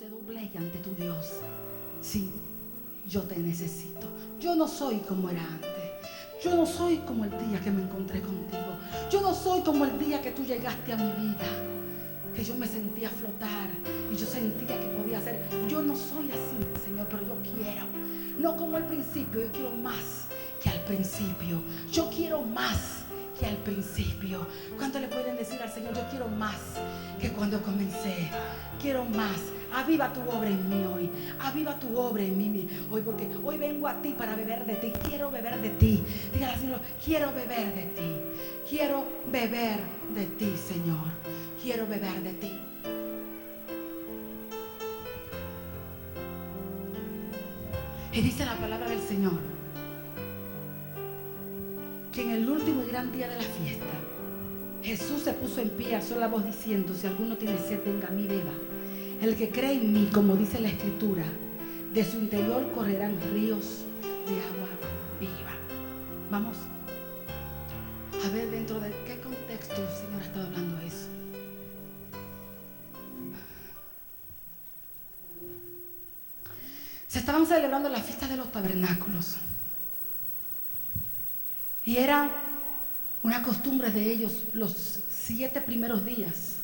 se doblegue ante tu Dios. Sí, yo te necesito. Yo no soy como era antes. Yo no soy como el día que me encontré contigo. Yo no soy como el día que tú llegaste a mi vida, que yo me sentía flotar y yo sentía que podía hacer. Yo no soy así, Señor, pero yo quiero. No como al principio, yo quiero más que al principio. Yo quiero más que al principio. ¿Cuánto le pueden decir al Señor? Yo quiero más que cuando comencé. Quiero más. Aviva tu obra en mí hoy. Aviva tu obra en mí hoy, porque hoy vengo a ti para beber de ti. Quiero beber de ti. Dígale al Señor, quiero beber de ti. Quiero beber de ti, Señor. Quiero beber de ti. Y dice la palabra del Señor que en el último y gran día de la fiesta, Jesús se puso en pie, alzó la voz diciendo: si alguno tiene sed, venga a mí, beba. El que cree en mí, como dice la Escritura, de su interior correrán ríos de agua viva. Vamos a ver dentro de qué contexto el Señor ha estado hablando eso. Se estaban celebrando las fiestas de los tabernáculos. Y era una costumbre de ellos los 7 primeros días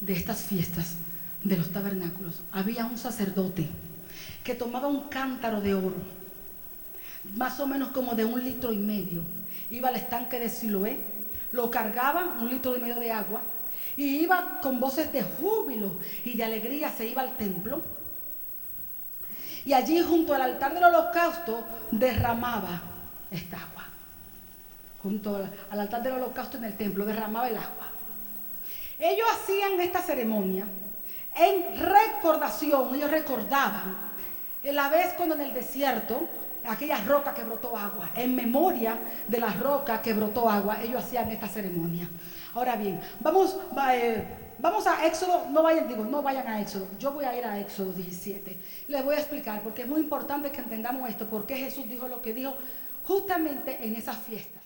de estas fiestas de los tabernáculos. Había un sacerdote que tomaba un cántaro de oro, más o menos como de 1,5 litros. Iba al estanque de Siloé, lo cargaba 1,5 litros de agua y iba con voces de júbilo y de alegría, se iba al templo. Y allí junto al altar del holocausto derramaba esta agua. Junto al altar del holocausto en el templo derramaba el agua. Ellos hacían esta ceremonia en recordación. Ellos recordaban la vez cuando en el desierto, aquella roca que brotó agua, en memoria de la roca que brotó agua, ellos hacían esta ceremonia. Ahora bien, vamos a Éxodo. No vayan a Éxodo. Yo voy a ir a Éxodo 17. Les voy a explicar, porque es muy importante que entendamos esto, por qué Jesús dijo lo que dijo justamente en esas fiestas.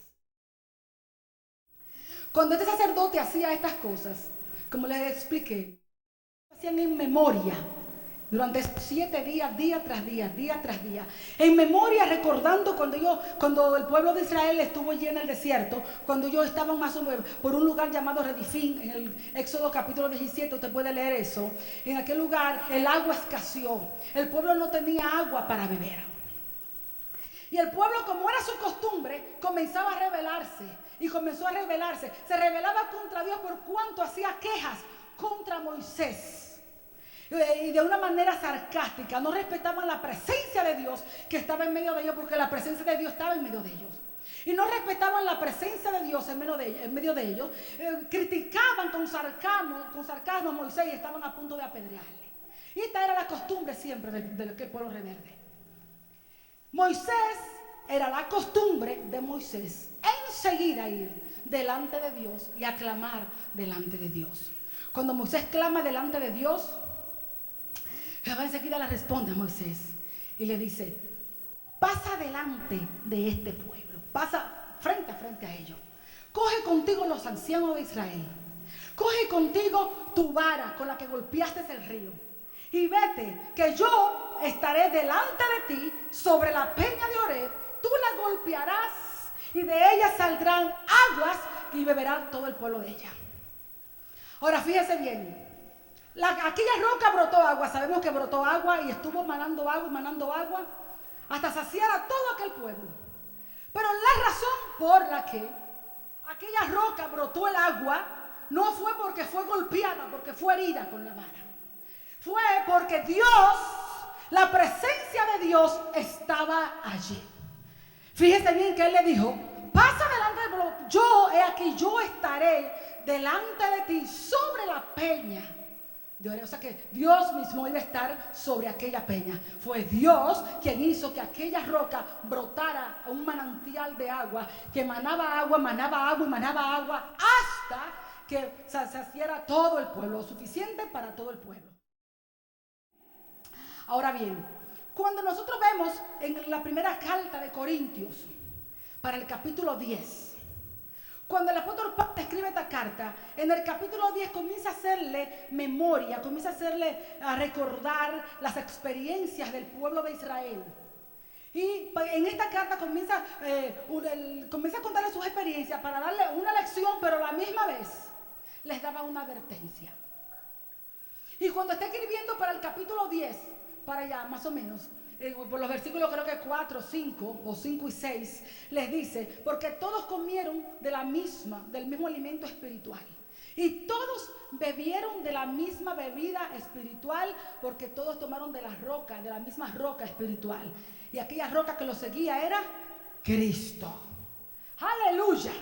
Cuando este sacerdote hacía estas cosas, como les expliqué, hacían en memoria durante 7 días, día tras día, en memoria, recordando cuando el pueblo de Israel estuvo allí en el desierto, cuando ellos estaban más o menos por un lugar llamado Redifín, en el Éxodo capítulo 17, usted puede leer eso. En aquel lugar el agua escaseó, el pueblo no tenía agua para beber. Y el pueblo, como era su costumbre, comenzaba a rebelarse. Y comenzó a rebelarse. Se rebelaba contra Dios por cuanto hacía quejas contra Moisés. Y de una manera sarcástica. No respetaban la presencia de Dios que estaba en medio de ellos, porque la presencia de Dios estaba en medio de ellos. Y no respetaban la presencia de Dios en medio de ellos. Criticaban con sarcasmo a Moisés y estaban a punto de apedrearle. Y esta era la costumbre siempre del pueblo rebelde. Moisés, era la costumbre de Moisés enseguida ir delante de Dios y aclamar delante de Dios. Cuando Moisés clama delante de Dios, Jehová enseguida le responde a Moisés y le dice: pasa delante de este pueblo, pasa frente a frente a ellos, coge contigo los ancianos de Israel, coge contigo tu vara con la que golpeaste el río, y vete, que yo estaré delante de ti sobre la peña de Oreb. Tú la golpearás y de ella saldrán aguas y beberá todo el pueblo de ella. Ahora fíjese bien, aquella roca brotó agua. Sabemos que brotó agua y estuvo manando agua hasta saciar a todo aquel pueblo. Pero la razón por la que aquella roca brotó el agua no fue porque fue golpeada, porque fue herida con la vara. Fue porque Dios, la presencia de Dios estaba allí. Fíjese bien que él le dijo: pasa delante del pueblo, yo estaré delante de ti sobre la peña de Oreb. O sea que Dios mismo iba a estar sobre aquella peña. Fue Dios quien hizo que aquella roca brotara un manantial de agua, que manaba agua hasta que saciara todo el pueblo, suficiente para todo el pueblo. Ahora bien, cuando nosotros vemos en la primera carta de Corintios, para el capítulo 10, Cuando el apóstol Pablo escribe esta carta, en el capítulo 10 comienza a hacerle memoria, comienza a hacerle a recordar las experiencias del pueblo de Israel. Y en esta carta comienza a contarle sus experiencias para darle una lección, pero a la misma vez les daba una advertencia. Y cuando está escribiendo para el capítulo 10, para allá más o menos, por los versículos creo que 4, 5 o 5 y 6, les dice, porque todos comieron del mismo alimento espiritual. Y todos bebieron de la misma bebida espiritual, porque todos tomaron de la misma roca espiritual. Y aquella roca que los seguía era Cristo. Aleluya.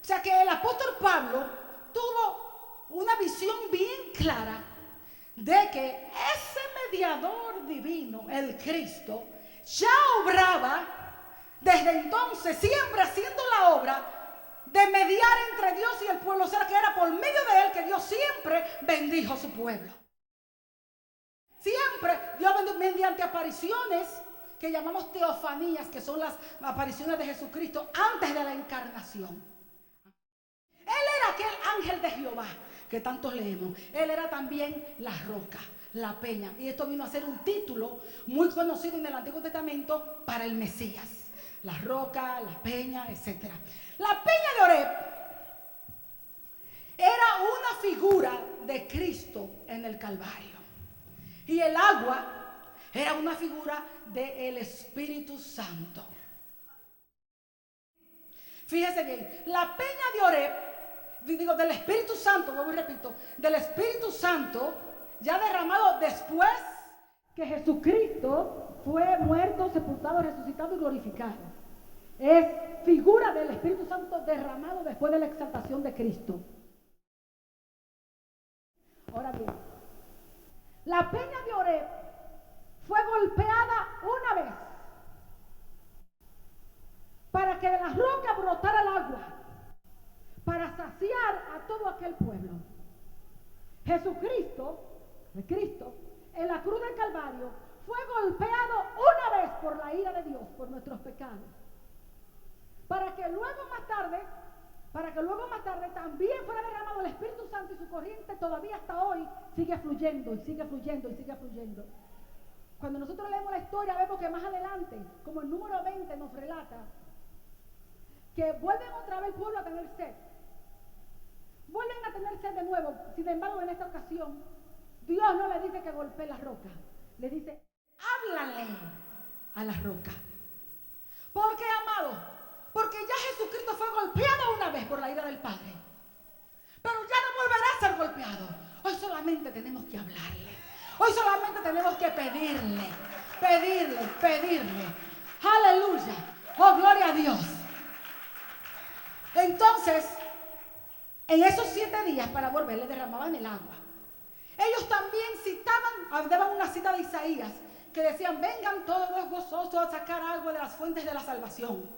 O sea que el apóstol Pablo tuvo una visión bien clara de que ese mediador divino, el Cristo, ya obraba desde entonces, siempre haciendo la obra de mediar entre Dios y el pueblo. O sea que era por medio de él que Dios siempre bendijo a su pueblo. Siempre Dios bendijo mediante apariciones que llamamos teofanías, que son las apariciones de Jesucristo antes de la encarnación. Él era aquel ángel de Jehová que tantos leemos. Él era también la roca, la peña. Y esto vino a ser un título muy conocido en el Antiguo Testamento para el Mesías. La roca, la peña, etc. La peña de Oreb era una figura de Cristo en el Calvario. Y el agua era una figura del Espíritu Santo. Fíjese bien, la peña de Oreb, del Espíritu Santo, vuelvo y repito, del Espíritu Santo, ya derramado después que Jesucristo fue muerto, sepultado, resucitado y glorificado. Es figura del Espíritu Santo derramado después de la exaltación de Cristo. Ahora bien, la peña de Oreb fue golpeada una vez para que de la roca brotara el agua, para saciar a todo aquel pueblo. Jesucristo, Cristo, en la cruz del Calvario, fue golpeado una vez por la ira de Dios, por nuestros pecados, para que luego más tarde también fuera derramado el Espíritu Santo, y su corriente todavía hasta hoy sigue fluyendo y sigue fluyendo y sigue fluyendo. Cuando nosotros leemos la historia, vemos que más adelante, como el número 20 nos relata, que vuelven otra vez el pueblo a tener sed. Vuelven a tener sed de nuevo. Sin embargo, en esta ocasión, Dios no le dice que golpee la roca. Le dice, háblale a la roca. ¿Por qué, amado? Porque ya Jesucristo fue golpeado una vez por la ira del Padre. Pero ya no volverá a ser golpeado. Hoy solamente tenemos que hablarle. Hoy solamente tenemos que pedirle. Aleluya. Oh, gloria a Dios. Entonces, en esos 7 días para volver, le derramaban el agua. Ellos también daban una cita de Isaías, que decían, vengan todos gozosos a sacar agua de las fuentes de la salvación.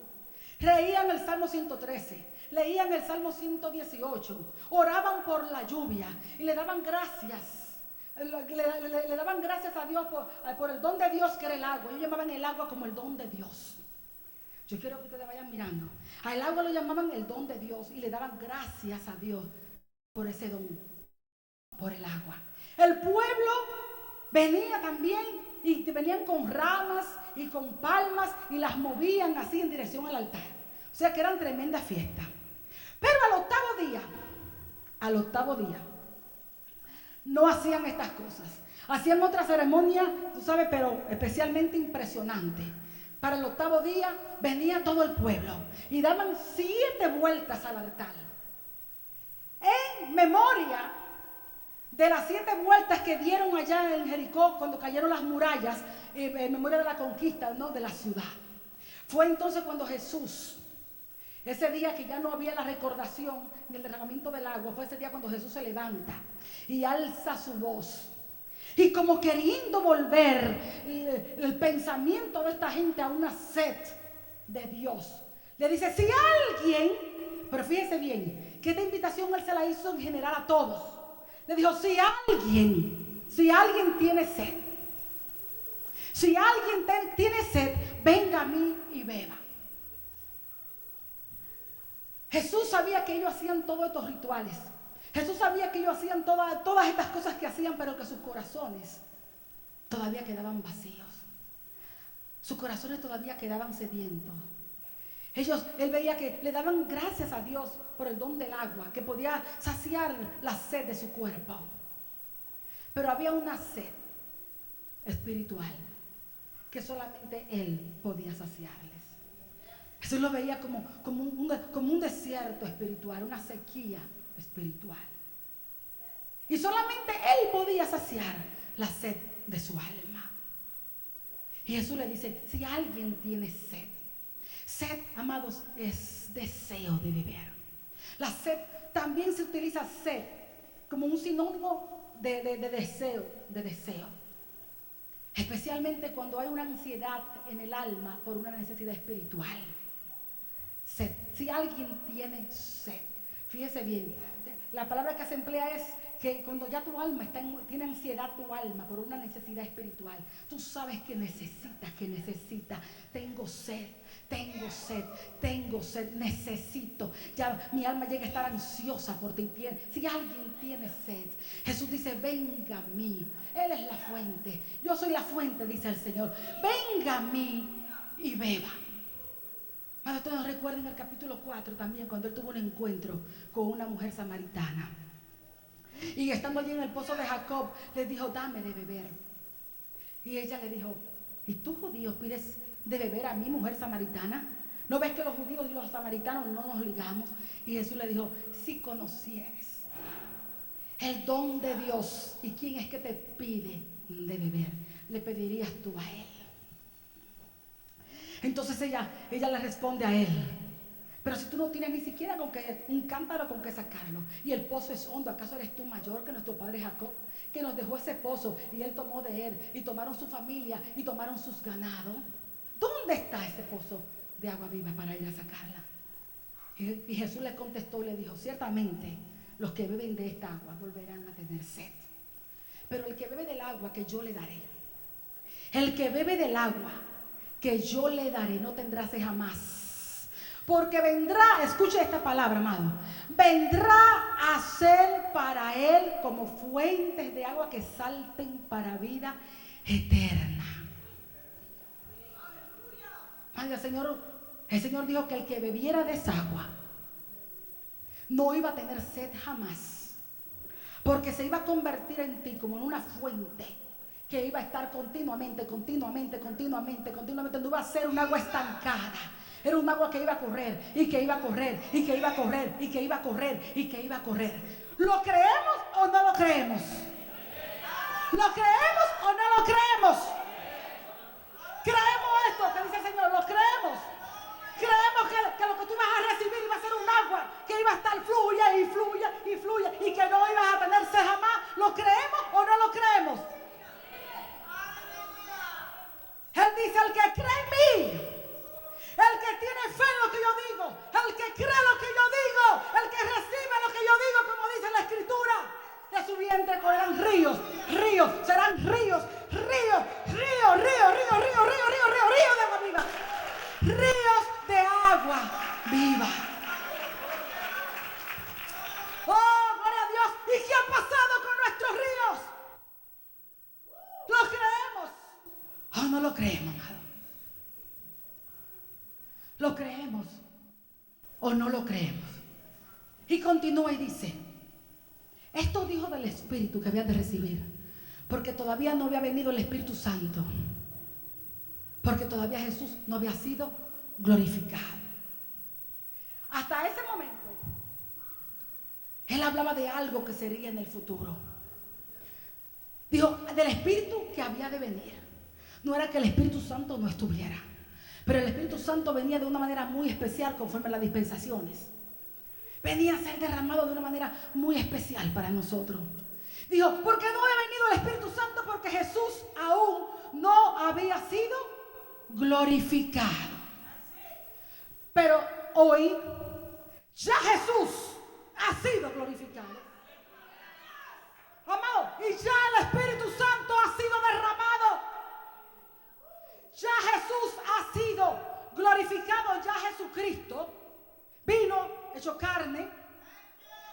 Leían el Salmo 113, leían el Salmo 118, oraban por la lluvia y le daban gracias. Le daban gracias a Dios por el don de Dios que era el agua. Ellos llamaban el agua como el don de Dios. Yo quiero que ustedes vayan mirando. Al agua lo llamaban el don de Dios y le daban gracias a Dios por ese don, por el agua. El pueblo venía también y venían con ramas y con palmas y las movían así en dirección al altar. O sea que eran tremendas fiestas. Pero al octavo día, no hacían estas cosas. Hacían otra ceremonia, tú sabes, pero especialmente impresionante. Para el octavo día venía todo el pueblo y daban 7 vueltas al altar. En memoria de las 7 vueltas que dieron allá en Jericó cuando cayeron las murallas, en memoria de la conquista, ¿no?, de la ciudad. Fue entonces cuando Jesús, ese día que ya no había la recordación del derramamiento del agua, fue ese día cuando Jesús se levanta y alza su voz. Y como queriendo volver el pensamiento de esta gente a una sed de Dios, le dice, si alguien, pero fíjese bien, que esta invitación él se la hizo en general a todos. Le dijo, si alguien tiene sed, si alguien tiene sed, venga a mí y beba. Jesús sabía que ellos hacían todos estos rituales. Jesús sabía que ellos hacían todas estas cosas que hacían, pero que sus corazones todavía quedaban vacíos. Sus corazones todavía quedaban sedientos. Él veía que le daban gracias a Dios por el don del agua, que podía saciar la sed de su cuerpo. Pero había una sed espiritual que solamente Él podía saciarles. Jesús lo veía como un desierto espiritual, una sequía espiritual. Y solamente Él podía saciar la sed de su alma. Y Jesús le dice, si alguien tiene sed, sed, amados, es deseo de beber. La sed, también se utiliza sed como un sinónimo de deseo. Especialmente cuando hay una ansiedad en el alma por una necesidad espiritual. Sed. Si alguien tiene sed, fíjese bien, la palabra que se emplea es que cuando ya tu alma tiene ansiedad, tu alma por una necesidad espiritual, tú sabes que necesita, tengo sed, necesito, ya mi alma llega a estar ansiosa por ti. Si alguien tiene sed, Jesús dice, venga a mí, Él es la fuente, yo soy la fuente, dice el Señor, venga a mí y beba. Ustedes nos recuerdan el capítulo 4 también, cuando Él tuvo un encuentro con una mujer samaritana. Y estando allí en el pozo de Jacob, le dijo, dame de beber. Y ella le dijo, ¿y tú, judíos, pides de beber a mi mujer samaritana? ¿No ves que los judíos y los samaritanos no nos ligamos? Y Jesús le dijo, si conocieres el don de Dios y quién es que te pide de beber, le pedirías tú a Él. Entonces ella le responde a él, pero si tú no tienes ni siquiera un cántaro con que sacarlo, y el pozo es hondo, ¿acaso eres tú mayor que nuestro padre Jacob, que nos dejó ese pozo y él tomó de él, y tomaron su familia y tomaron sus ganados? ¿Dónde está ese pozo de agua viva para ir a sacarla? Y Jesús le contestó y le dijo, ciertamente los que beben de esta agua volverán a tener sed, pero el que bebe del agua que yo le daré, el que bebe del agua que yo le daré no tendrá sed jamás, porque vendrá, escuche esta palabra, amado, vendrá a ser para él como fuentes de agua que salten para vida eterna. Ay, el Señor dijo que el que bebiera de esa agua no iba a tener sed jamás, porque se iba a convertir en ti como en una fuente que iba a estar continuamente, no iba a ser un agua estancada. Era un agua que iba a correr, y que iba a correr, y que iba a correr, y que iba a correr, y que iba a correr. ¿Lo creemos o no lo creemos? ¿Lo creemos o no lo creemos? ¿Creemos esto que dice el Señor? ¿Lo creemos? Creemos que lo que tú vas a recibir iba a ser un agua que iba a estar fluya, y que no ibas a tener sed jamás. ¿Lo creemos o no lo creemos? Él dice, el que cree en mí, el que tiene fe en lo que yo digo, el que cree lo que yo digo, el que recibe lo que yo digo, como dice la Escritura, de su vientre correrán ríos, serán ríos de agua viva, ríos de agua viva. Oh, gloria a Dios. ¿Y qué ha pasado con nuestros ríos? ¿Lo creemos o no lo creemos, amado? ¿Lo creemos o no lo creemos? Y continúa y dice, esto dijo del Espíritu que habían de recibir, porque todavía no había venido el Espíritu Santo, porque todavía Jesús no había sido glorificado. Hasta ese momento Él hablaba de algo que sería en el futuro. Dijo del Espíritu que había de venir. No era que el Espíritu Santo no estuviera, pero el Espíritu Santo venía de una manera muy especial conforme a las dispensaciones. Venía a ser derramado de una manera muy especial para nosotros. Dijo, porque no había venido el Espíritu Santo, porque Jesús aún no había sido glorificado. Pero hoy ya Jesús ha sido glorificado. Amado, y ya el Espíritu Santo ha sido derramado. Ya Jesús ha sido glorificado. Ya Jesucristo vino, hecho carne.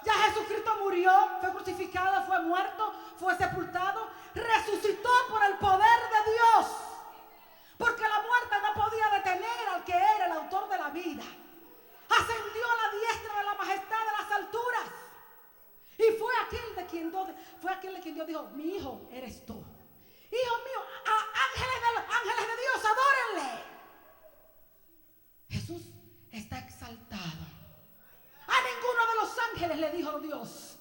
Ya Jesucristo murió, fue crucificado, fue muerto, fue sepultado, resucitó por el poder de Dios. Porque la muerte no podía detener al que era el autor de la vida. Ascendió a la diestra de la majestad de las alturas. Y fue aquel de quien Dios dijo: mi hijo eres tú. Hijo mío, ángeles de Dios, adórenle. Jesús está exaltado. A ninguno de los ángeles le dijo Dios: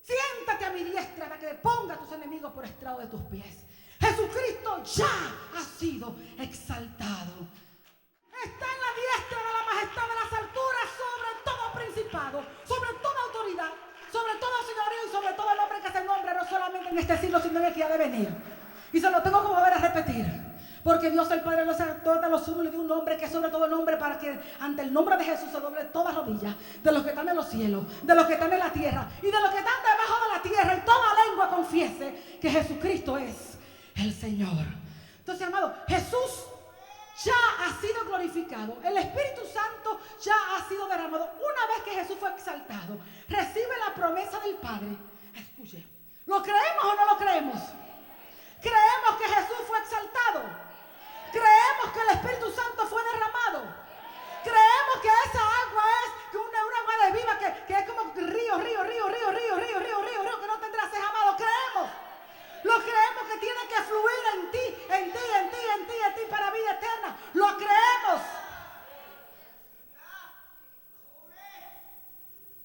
siéntate a mi diestra para que ponga a tus enemigos por estrado de tus pies. Jesucristo ya ha sido exaltado. Está en la diestra de la majestad de las alturas, sobre todo principado, sobre toda autoridad, sobre todo señorío y sobre todo nombre que se nombre, no solamente en este siglo, sino en el que ha de venir. Y se lo tengo que volver a repetir, porque Dios el Padre los exalta, los sube y le dio un nombre que es sobre todo nombre, para que ante el nombre de Jesús se doble toda rodilla, de los que están en los cielos, de los que están en la tierra y de los que están debajo de la tierra, y toda lengua confiese que Jesucristo es el Señor. Entonces, amado, Jesús ya ha sido glorificado. El Espíritu Santo ya ha sido derramado. Una vez que Jesús fue exaltado, recibe la promesa del Padre. Escuche, ¿lo creemos o no lo creemos? ¿Creemos que Jesús fue exaltado? ¿Creemos que el Espíritu Santo fue derramado? ¿Creemos que esa agua es una agua de vida que es como río, que no tendrá ceja, amado? ¿Creemos? Lo creemos que tiene que fluir en ti para vida eterna. Lo creemos.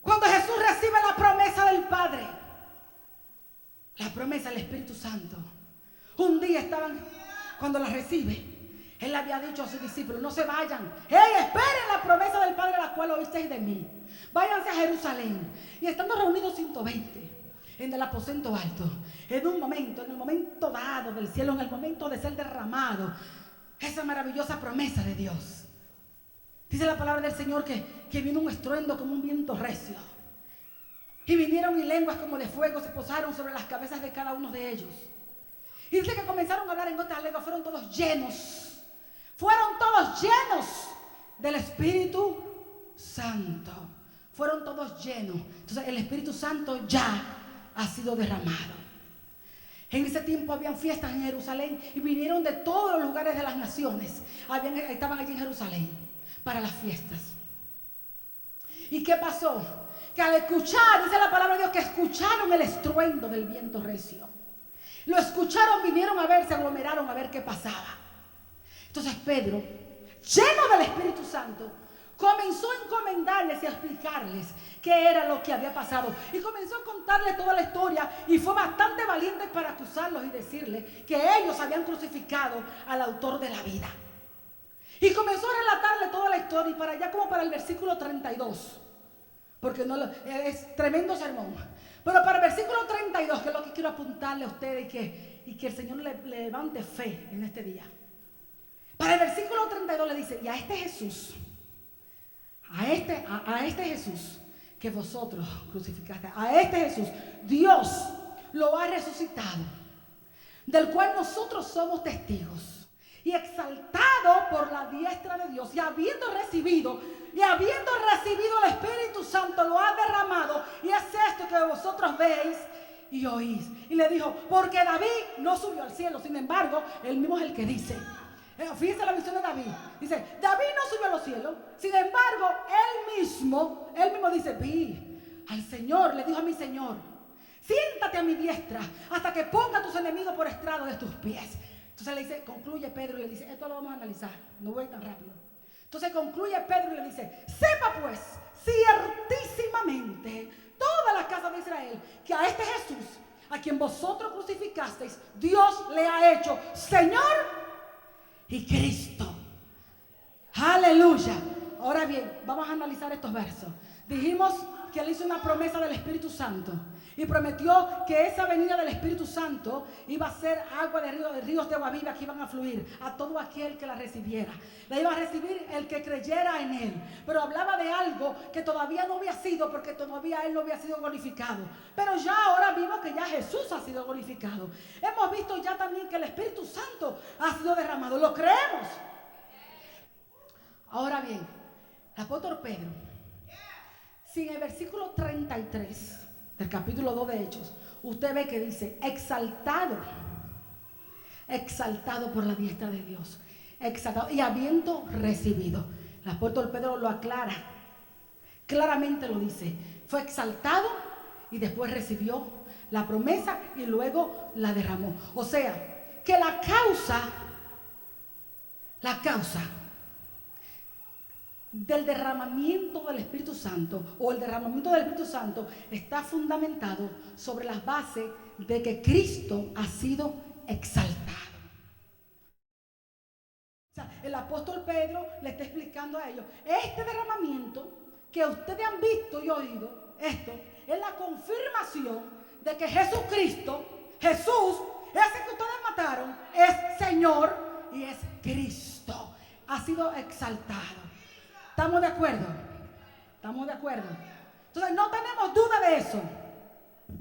Cuando Jesús recibe la promesa del Padre, la promesa del Espíritu Santo, un día cuando la recibe, Él le había dicho a sus discípulos: no se vayan, esperen la promesa del Padre, la cual oísteis de mí. Váyanse a Jerusalén. Y estando reunidos 120 en el aposento alto, en el momento dado del cielo, en el momento de ser derramado, esa maravillosa promesa de Dios. Dice la palabra del Señor que vino un estruendo como un viento recio, y vinieron y lenguas como de fuego se posaron sobre las cabezas de cada uno de ellos. Y dice que comenzaron a hablar en otras lenguas. Fueron todos llenos del Espíritu Santo. Fueron todos llenos. Entonces el Espíritu Santo ya ha sido derramado. En ese tiempo habían fiestas en Jerusalén y vinieron de todos los lugares de las naciones. Estaban allí en Jerusalén para las fiestas. ¿Y qué pasó? Que al escuchar, dice la palabra de Dios, que escucharon el estruendo del viento recio. Lo escucharon, vinieron a ver, se aglomeraron a ver qué pasaba. Entonces Pedro, lleno del Espíritu Santo, comenzó a encomendarles y a explicarles qué era lo que había pasado. Y comenzó a contarles toda la historia, y fue bastante valiente para acusarlos y decirles que ellos habían crucificado al autor de la vida. Y comenzó a relatarle toda la historia, y para allá como para el versículo 32, porque es tremendo sermón. Pero para el versículo 32, que es lo que quiero apuntarle a ustedes, y que el Señor le levante fe en este día. Para el versículo 32 le dice: y a este Jesús, a este Jesús que vosotros crucificaste, a este Jesús Dios lo ha resucitado, del cual nosotros somos testigos, y exaltado por la diestra de Dios, y habiendo recibido el Espíritu Santo, lo ha derramado, y es esto que vosotros veis y oís. Y le dijo: porque David no subió al cielo, sin embargo, él mismo es el que dice. Fíjense la visión de David. Dice: David no subió a los cielos, sin embargo, él mismo dice: vi al Señor, le dijo a mi Señor: siéntate a mi diestra hasta que ponga a tus enemigos por estrado de tus pies. Entonces le dice, concluye Pedro y le dice, esto lo vamos a analizar, no voy tan rápido. Entonces concluye Pedro y le dice: sepa pues ciertísimamente toda la casa de Israel que a este Jesús, a quien vosotros crucificasteis, Dios le ha hecho Señor y Cristo. Aleluya. Ahora bien, vamos a analizar estos versos. Dijimos que él hizo una promesa del Espíritu Santo y prometió que esa venida del Espíritu Santo iba a ser agua de ríos de agua viva que iban a fluir a todo aquel que la recibiera. La iba a recibir el que creyera en él. Pero hablaba de algo que todavía no había sido, porque todavía él no había sido glorificado. Pero ya ahora vimos que ya Jesús ha sido glorificado. Hemos visto ya también que el Espíritu Santo ha sido derramado. ¿Lo creemos? Ahora bien, el apóstol Pedro Si en el versículo 33 del capítulo 2 de Hechos, usted ve que dice, exaltado por la diestra de Dios, exaltado y habiendo recibido. El apóstol Pedro lo aclara, claramente lo dice, fue exaltado y después recibió la promesa y luego la derramó. O sea, que la causa del derramamiento del Espíritu Santo o el derramamiento del Espíritu Santo está fundamentado sobre las bases de que Cristo ha sido exaltado. O sea, el apóstol Pedro le está explicando a ellos, este derramamiento que ustedes han visto y oído, esto es la confirmación de que Jesucristo, Jesús, ese que ustedes mataron, es Señor y es Cristo. Ha sido exaltado. ¿Estamos de acuerdo? ¿Estamos de acuerdo? Entonces no tenemos duda de eso.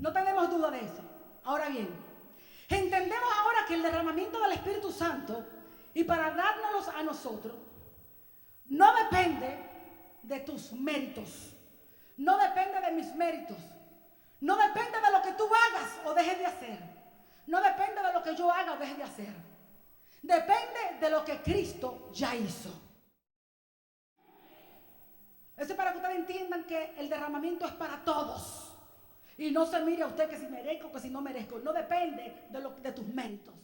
No tenemos duda de eso. Ahora bien, entendemos ahora que el derramamiento del Espíritu Santo, y para dárnoslos a nosotros, no depende de tus méritos. No depende de mis méritos. No depende de lo que tú hagas o dejes de hacer. No depende de lo que yo haga o deje de hacer. Depende de lo que Cristo ya hizo. Eso es para que ustedes entiendan que el derramamiento es para todos. Y no se mire a usted que si merezco, que si no merezco. No depende de tus méritos.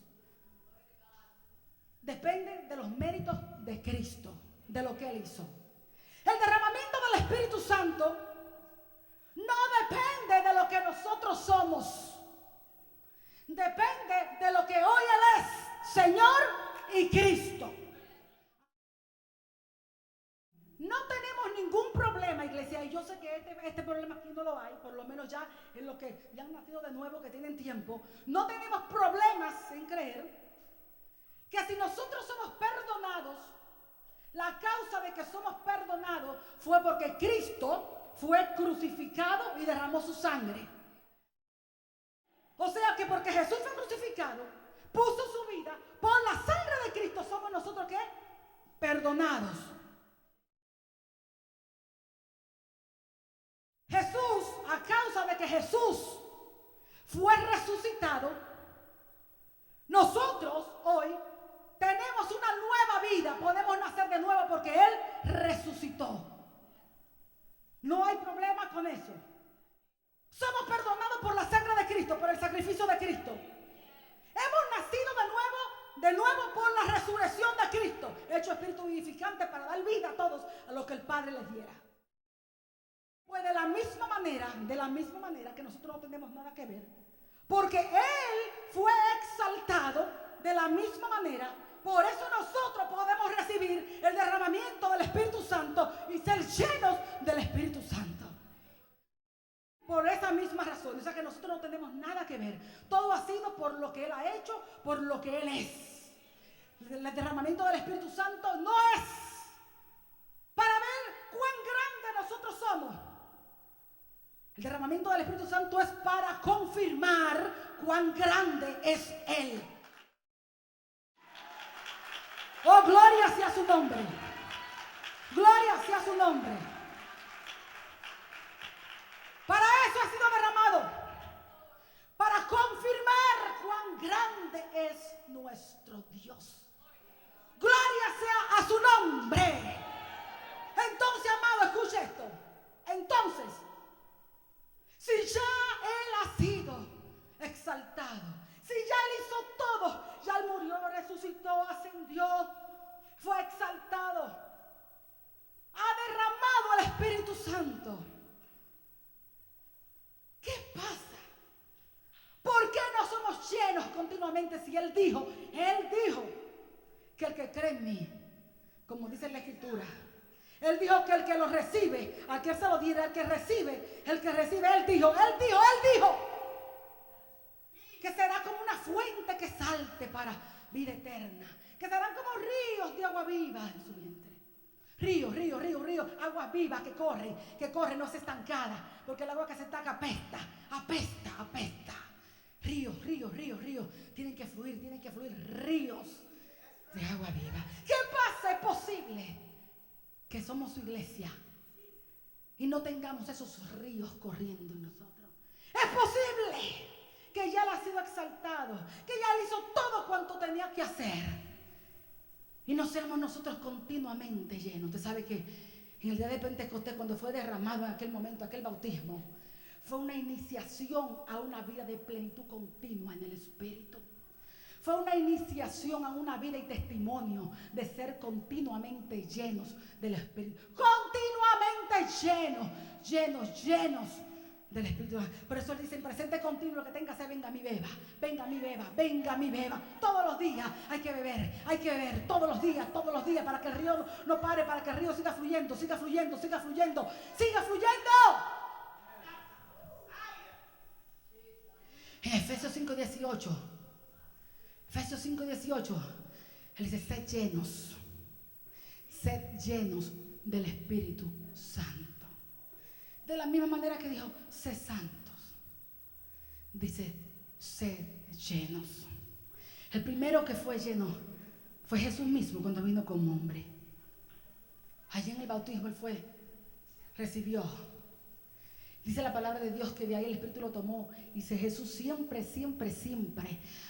Depende de los méritos de Cristo, de lo que Él hizo. El derramamiento del Espíritu Santo no depende de lo que nosotros somos. Depende de lo que hoy Él es, Señor y Cristo. No tenemos ningún problema, iglesia, y yo sé que este problema aquí no lo hay, por lo menos ya en los que ya han nacido de nuevo, que tienen tiempo. No tenemos problemas en creer que si nosotros somos perdonados, la causa de que somos perdonados fue porque Cristo fue crucificado y derramó su sangre. O sea que porque Jesús fue crucificado, puso su vida, por la sangre de Cristo somos nosotros ¿qué? Perdonados. Jesús, a causa de que Jesús fue resucitado, nosotros hoy tenemos una nueva vida, podemos nacer de nuevo porque Él resucitó. No hay problema con eso. Somos perdonados por la sangre de Cristo, por el sacrificio de Cristo. Hemos nacido de nuevo por la resurrección de Cristo, hecho espíritu vivificante para dar vida a todos a los que el Padre les diera. Pues de la misma manera que nosotros no tenemos nada que ver, porque Él fue exaltado de la misma manera, por eso nosotros podemos recibir el derramamiento del Espíritu Santo y ser llenos del Espíritu Santo. Por esa misma razón, o sea que nosotros no tenemos nada que ver. Todo ha sido por lo que Él ha hecho, por lo que Él es. El derramamiento del Espíritu Santo no es para ver cuán grande nosotros somos. El derramamiento del Espíritu Santo es para confirmar cuán grande es Él. Oh, gloria sea su nombre. Gloria sea su nombre. Para eso ha sido derramado. Para confirmar cuán grande es nuestro Dios. Gloria sea a su nombre. Entonces, amado, escuche esto. Entonces, si ya Él ha sido exaltado, si ya Él hizo todo, ya Él murió, resucitó, ascendió, fue exaltado, ha derramado el Espíritu Santo, ¿qué pasa? ¿Por qué no somos llenos continuamente si Él dijo que el que cree en mí, como dice la Escritura, Él dijo que el que lo recibe, a quien se lo diera, el que recibe, Él dijo, que será como una fuente que salte para vida eterna, que serán como ríos de agua viva en su vientre. Ríos, agua viva que corre, no se estancada, porque el agua que se estanca apesta. Ríos, tienen que fluir ríos de agua viva. ¿Qué pasa? Es posible que somos su iglesia y no tengamos esos ríos corriendo en nosotros. Es posible que ya Él ha sido exaltado, que ya Él hizo todo cuanto tenía que hacer, y no seamos nosotros continuamente llenos. Usted sabe que en el día de Pentecostés, cuando fue derramado en aquel momento, aquel bautismo, fue una iniciación a una vida de plenitud continua en el Espíritu. Fue una iniciación a una vida y testimonio de ser continuamente llenos del Espíritu. Continuamente llenos del Espíritu. Por eso Él dice en presente continuo: lo que tenga sed, venga a mí beba, venga a mí beba, venga a mí beba. Todos los días hay que beber, todos los días, para que el río no pare, para que el río siga fluyendo. En Efesios 5:18, Él dice: sed llenos del Espíritu Santo. De la misma manera que dijo: sed santos, dice: sed llenos. El primero que fue lleno fue Jesús mismo cuando vino como hombre. Allí en el bautismo Él recibió. Dice la palabra de Dios que de ahí el Espíritu lo tomó. Dice: Jesús siempre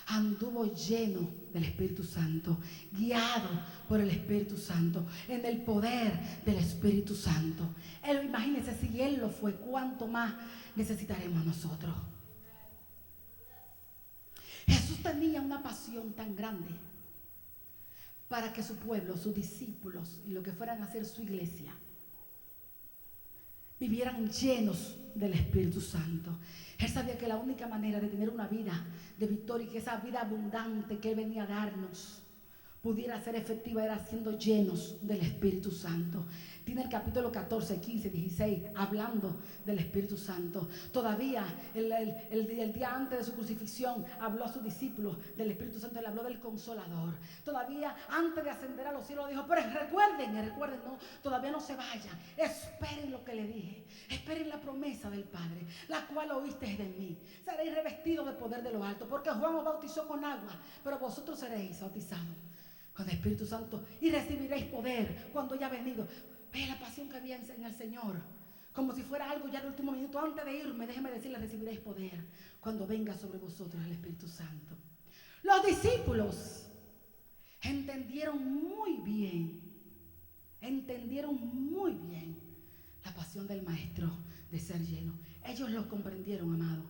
anduvo lleno del Espíritu Santo, guiado por el Espíritu Santo, en el poder del Espíritu Santo. Imagínense, si Él lo fue, ¿cuánto más necesitaremos nosotros? Jesús tenía una pasión tan grande para que su pueblo, sus discípulos y lo que fueran a hacer su iglesia, vivieran llenos del Espíritu Santo. Él sabía que la única manera de tener una vida de victoria y que esa vida abundante que Él venía a darnos pudiera ser efectiva era siendo llenos del Espíritu Santo. Tiene el capítulo 14, 15, 16 hablando del Espíritu Santo. Todavía el día antes de su crucifixión habló a sus discípulos del Espíritu Santo. Él habló del Consolador. Todavía antes de ascender a los cielos dijo: pero recuerden, no, todavía no se vayan, esperen lo que le dije, esperen la promesa del Padre, la cual oísteis de mí. Seréis revestidos de poder de lo alto, porque Juan os bautizó con agua, pero vosotros seréis bautizados con el Espíritu Santo y recibiréis poder cuando haya venido. Ve la pasión que había en el Señor, como si fuera algo ya de último minuto. Antes de irme, déjeme decirle: recibiréis poder cuando venga sobre vosotros el Espíritu Santo. Los discípulos entendieron muy bien la pasión del Maestro de ser lleno. Ellos lo comprendieron, amado.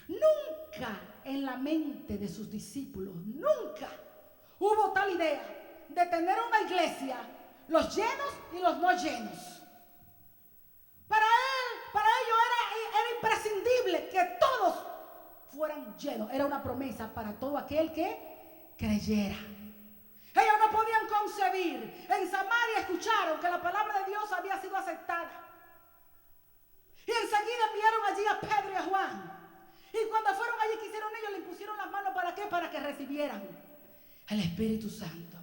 Nunca en la mente de sus discípulos, nunca hubo tal idea de tener una iglesia, los llenos y los no llenos. Para ellos era imprescindible que todos fueran llenos. Era una promesa para todo aquel que creyera. Ellos no podían concebir. En Samaria escucharon que la palabra de Dios había sido aceptada. Y enseguida enviaron allí a Pedro y a Juan. Y cuando fueron allí, ¿qué hicieron ellos? Le impusieron las manos. ¿Para qué? Para que recibieran el Espíritu Santo.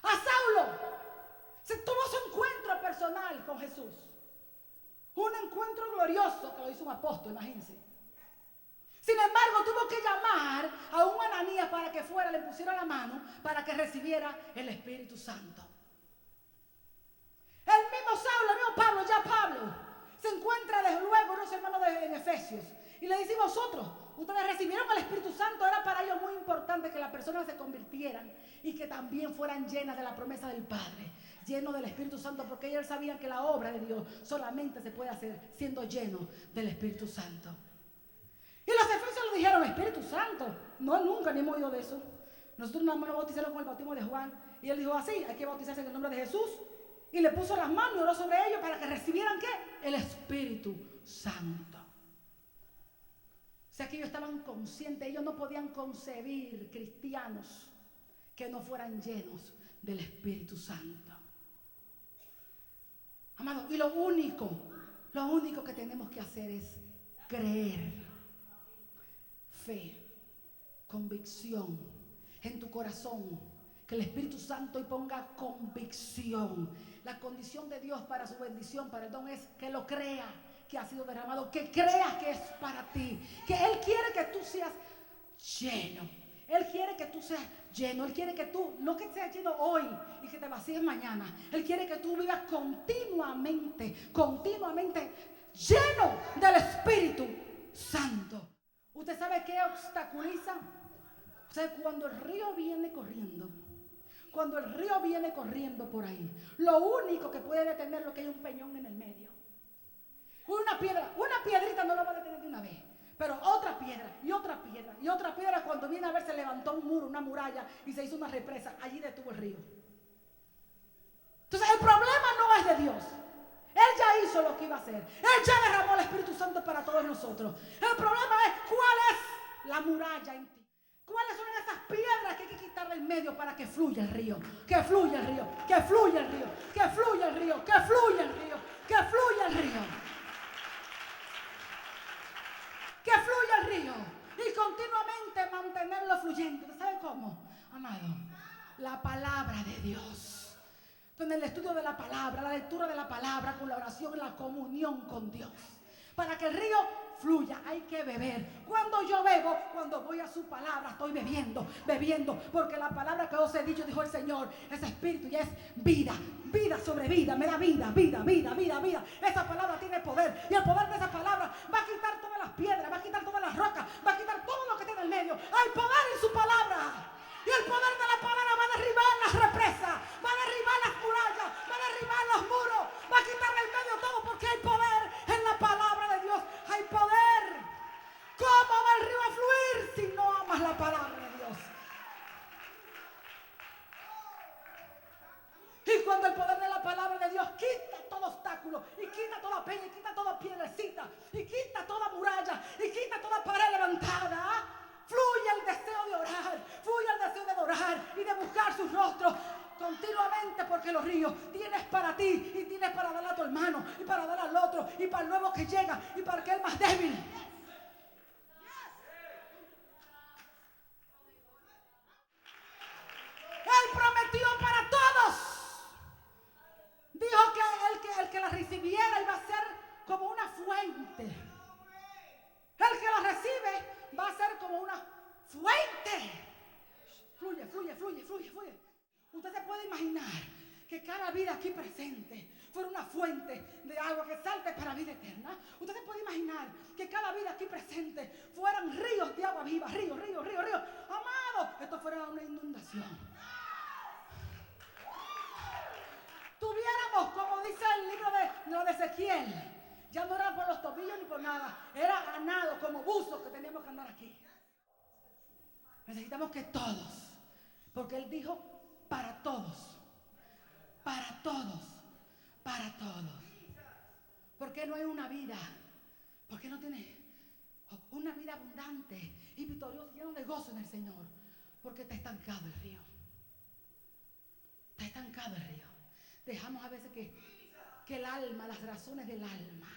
A Saulo se tuvo su encuentro personal con Jesús. Un encuentro glorioso que lo hizo un apóstol, imagínense. Sin embargo, tuvo que llamar a un Ananías para que fuera, le pusiera la mano para que recibiera el Espíritu Santo. El mismo Saulo, el mismo Pablo, ya Pablo, se encuentra desde luego unos hermanos en Efesios y le dice: vosotros, ustedes recibieron el Espíritu Santo. Era para ellos muy importante que las personas se convirtieran y que también fueran llenas de la promesa del Padre, llenos del Espíritu Santo, porque ellos sabían que la obra de Dios solamente se puede hacer siendo lleno del Espíritu Santo. Y los efesios le dijeron: Espíritu Santo, no, nunca ni hemos oído de eso. Nosotros nada más nos bautizaron con el bautismo de Juan. Y él dijo: así, hay que bautizarse en el nombre de Jesús. Y le puso las manos y oró sobre ellos para que recibieran ¿qué? El Espíritu Santo. O sea que ellos estaban conscientes, ellos no podían concebir cristianos que no fueran llenos del Espíritu Santo. Amado, y lo único que tenemos que hacer es creer. Fe, convicción en tu corazón, que el Espíritu Santo hoy ponga convicción. La condición de Dios para su bendición, para el don, es que lo crea, que ha sido derramado, que creas que es para ti, que Él quiere que tú seas lleno. Él quiere que tú tú seas lleno. Él quiere que tú, no que seas lleno hoy y que te vacíes mañana. Él quiere que tú vivas continuamente lleno del Espíritu Santo. ¿Usted sabe qué obstaculiza? O sea, cuando el río viene corriendo, por ahí, lo único que puede detenerlo es que hay un peñón en el medio. Una piedrita no lo va a detener de una vez. Pero otra piedra, y otra piedra, y otra piedra, cuando viene a ver se levantó un muro, una muralla, y se hizo una represa. Allí detuvo el río. Entonces el problema no es de Dios. Él ya hizo lo que iba a hacer. Él ya derramó el Espíritu Santo para todos nosotros. El problema es cuál es la muralla en ti. ¿Cuáles son esas piedras que hay que quitar del medio para que fluya el río? Que fluya el río, que fluya el río, que fluya el río, que fluya el río, que fluya el río. Que fluya el río. Y continuamente mantenerlo fluyendo. ¿Usted sabe cómo? Amado, la palabra de Dios. Con el estudio de la palabra, la lectura de la palabra, con la oración, la comunión con Dios. Para que el río fluya, hay que beber. Cuando yo bebo, cuando voy a su palabra, estoy bebiendo, porque la palabra que os he dicho, dijo el Señor, es espíritu y es vida, vida sobre vida, me da vida. Esa palabra tiene poder, y el poder de esa palabra va a quitar todas las piedras, va a quitar todas las rocas, va a quitar todo lo que tiene en medio. Hay poder en su palabra. Y el poder de la palabra va a derribar las represas, va a derribar las murallas, va a derribar los muros, va a quitar del medio todo, porque hay poder en la palabra de Dios. Hay poder. ¿Cómo va el río a fluir si no amas la palabra de Dios? Y cuando el poder de la palabra de Dios quita todo obstáculo, y quita toda peña, y quita toda piedrecita, y quita toda muralla, y quita toda pared levantada, fluye el deseo de orar, fluye el deseo de adorar y de buscar su rostro continuamente, porque los ríos tienes para ti y tienes para darle a tu hermano y para dar al otro y para el nuevo que llega y para aquel más débil. Él prometió para todos. Dijo que el que la recibiera iba a ser como una fuente. El que la recibe va a ser como una fuente. Fluye. Usted se puede imaginar que cada vida aquí presente fuera una fuente de agua que salte para vida eterna. Usted se puede imaginar que cada vida aquí presente fueran ríos de agua viva, ríos. Amado, esto fuera una inundación. Tuviéramos, como dice el libro de Ezequiel, ya no era por los tobillos ni por nada, era a nado, como buzos que teníamos que andar aquí. Necesitamos que todos, porque Él dijo para todos. ¿Por qué no hay una vida? ¿Por qué no tienes una vida abundante y victoriosa, lleno de gozo en el Señor? Porque está estancado el río. Dejamos a veces que el alma, las razones del alma,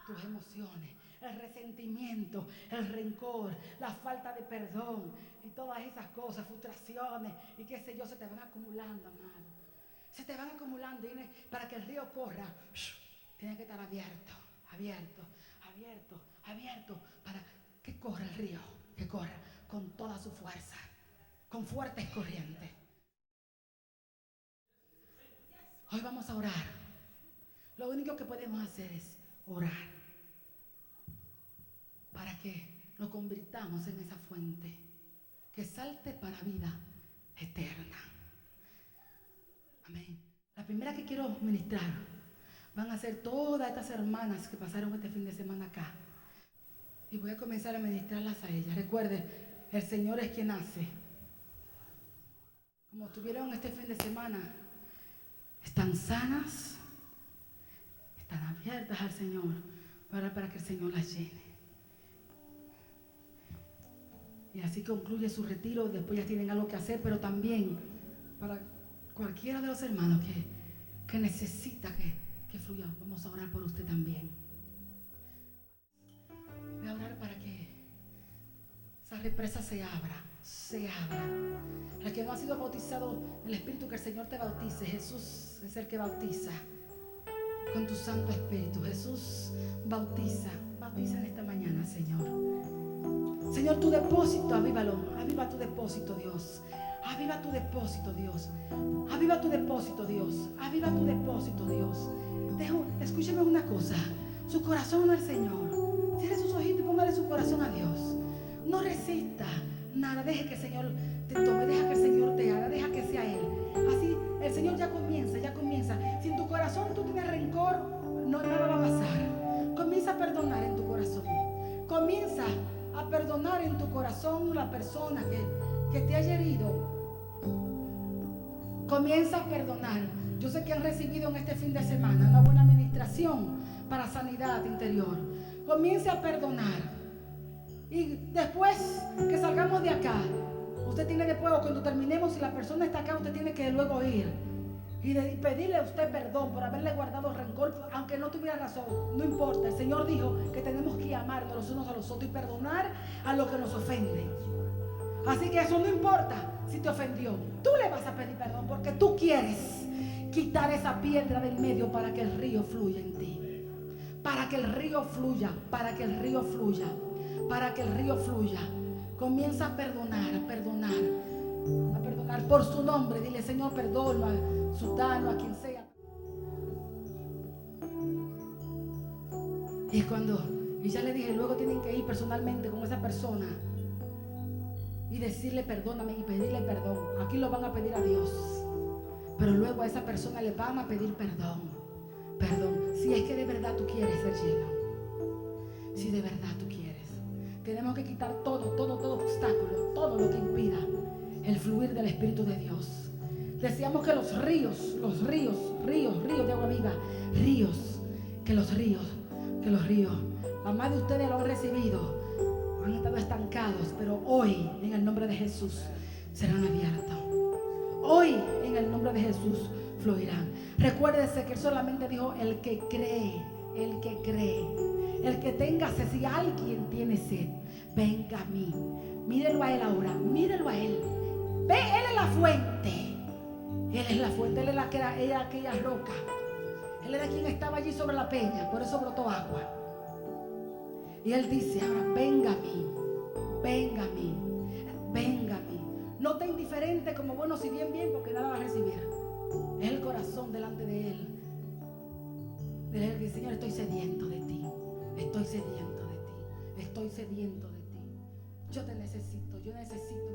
tus emociones, el resentimiento, el rencor, la falta de perdón y todas esas cosas, frustraciones y qué sé yo, se te van acumulando, amado. Se te van acumulando, y para que el río corra, tiene que estar abierto, para que corra el río, que corra con toda su fuerza, con fuertes corrientes. Hoy vamos a orar. Lo único que podemos hacer es orar para que nos convirtamos en esa fuente que salte para vida eterna. Amén. La primera que quiero ministrar van a ser todas estas hermanas que pasaron este fin de semana acá. Y voy a comenzar a ministrarlas a ellas. Recuerde, el Señor es quien hace. Como estuvieron este fin de semana, están sanas, están abiertas al Señor, para que el Señor las llene. Y así concluye su retiro. Después ya tienen algo que hacer, pero también para cualquiera de los hermanos que necesita que fluya, vamos a orar por usted también. Voy a orar para que esa represa se abra. El que no ha sido bautizado en el Espíritu, que el Señor te bautice. Jesús es el que bautiza con tu Santo Espíritu. Jesús bautiza en esta mañana, Señor. Señor, tu depósito, avívalo. Aviva tu depósito, Dios. Aviva tu depósito, Dios. Aviva tu depósito, Dios. Aviva tu depósito, Dios. Escúcheme una cosa. Su corazón al Señor. Cierre sus ojitos y póngale su corazón a Dios. No resista nada. Deje que el Señor te tome. Deja que el Señor te haga. Deja que sea Él. Así el Señor ya comienza, ya comienza. Si en tu corazón tú tienes rencor, no, nada va a pasar. Comienza a perdonar en tu corazón. Comienza a perdonar en tu corazón la persona que te haya herido. Comienza a perdonar. Yo sé que han recibido en este fin de semana una buena administración para sanidad interior. Comience a perdonar. Y después que salgamos de acá, usted tiene después, o cuando terminemos, si la persona está acá, usted tiene que luego ir y pedirle a usted perdón por haberle guardado rencor, aunque no tuviera razón. No importa, el Señor dijo que tenemos que amarnos los unos a los otros y perdonar a los que nos ofenden. Así que eso no importa si te ofendió. Tú le vas a pedir perdón porque tú quieres quitar esa piedra del medio para que el río fluya en ti. Para que el río fluya, para que el río fluya, para que el río fluya. Comienza a perdonar, a perdonar, a perdonar por su nombre. Dile, Señor, perdona a Sutano, a quien sea. Y es cuando, y ya le dije, luego tienen que ir personalmente con esa persona y decirle perdóname y pedirle perdón. Aquí lo van a pedir a Dios, pero luego a esa persona le van a pedir perdón. Perdón, si es que de verdad tú quieres ser lleno. Si de verdad tú quieres. Tenemos que quitar todo obstáculo, todo lo que impida el fluir del Espíritu de Dios. Decíamos que los ríos de agua viva, que los ríos, la más de ustedes lo han recibido. Han estado estancados, pero hoy en el nombre de Jesús serán abiertos. Hoy en el nombre de Jesús fluirán. Recuérdese que Él solamente dijo el que cree, el que tenga sed. Si alguien tiene sed, venga a mí. Mírelo a Él ahora, mírelo a Él. Ve, Él es la fuente. Él es la fuente, Él era aquella roca. Él era quien estaba allí sobre la peña, por eso brotó agua. Y Él dice ahora, venga a mí, venga a mí, venga a mí. No te indiferente como bueno, si bien, porque nada va a recibir. Es el corazón delante de Él. Él dice, Señor, estoy sediento de ti. Estoy sediento de ti. Estoy sediento de ti. Yo te necesito, yo necesito.